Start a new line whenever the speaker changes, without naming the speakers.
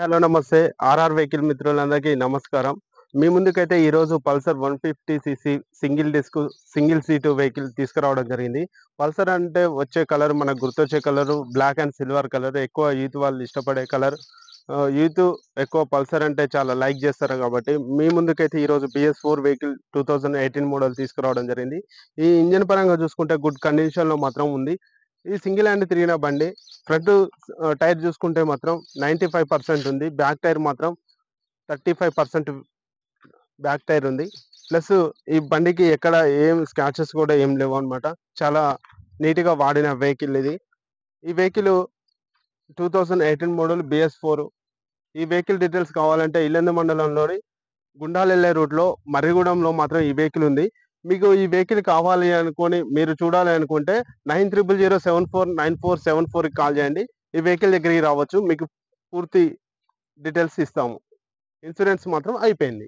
Hello నమస్తే. RR vehicle మిత్రులందరికీ నమస్కారం. మీ ముందుకైతే ఈరోజు Pulsar 150 CC single disc, single seat vehicle తీసుకురావడం జరిగింది. పల్సర్ అంటే వచ్చే కలర్ మనకు గుర్తొచ్చే colour black and silver colour. ఎక్కువ యూత్ వాళ్ళు ఇష్టపడే కలర్. యూత్ ఎక్కువ పల్సర్ అంటే చాలా లైక్ చేస్తారు కాబట్టి మీ ముందుకైతే ఈరోజు BS4 వెహికల్ 2018 మోడల్ తీసుకురావడం జరిగింది. ఈ ఇంజిన్ పరంగా చూసుకుంటే గుడ్ కండిషన్‌లో మాత్రం ఉంది. ఈ సింగిల్ హ్యాండ్ తిరిగిన బండి. ఫ్రంట్ టైర్ చూసుకుంటే మాత్రం 95% ఉంది. బ్యాక్ టైర్ మాత్రం 35% బ్యాక్ టైర్ ఉంది. ప్లస్ ఈ బండికి ఎక్కడ ఏం స్క్రాచెస్ కూడా ఏం లేవన్నమాట. చాలా నీట్‌గా వాడిన వెహికల్ ఇది. ఈ వెహికల్ 2018 మోడల్ BS4. ఈ వెహికల్ డీటెయిల్స్ కావాలంటే ఇల్లందు మండలంలోని గుండాలెళ్ళే రూట్‌లో మర్రిగూడెంలో మాత్రం ఈ వెహికల్ ఉంది. మీకు ఈ వెహికల్ కావాలి అనుకోని మీరు చూడాలి అనుకుంటే 9000749474కి కాల్ చేయండి. ఈ వెహికల్ దగ్గరికి రావచ్చు. మీకు పూర్తి డీటెయిల్స్ ఇస్తాము. ఇన్సూరెన్స్ మాత్రం అయిపోయింది.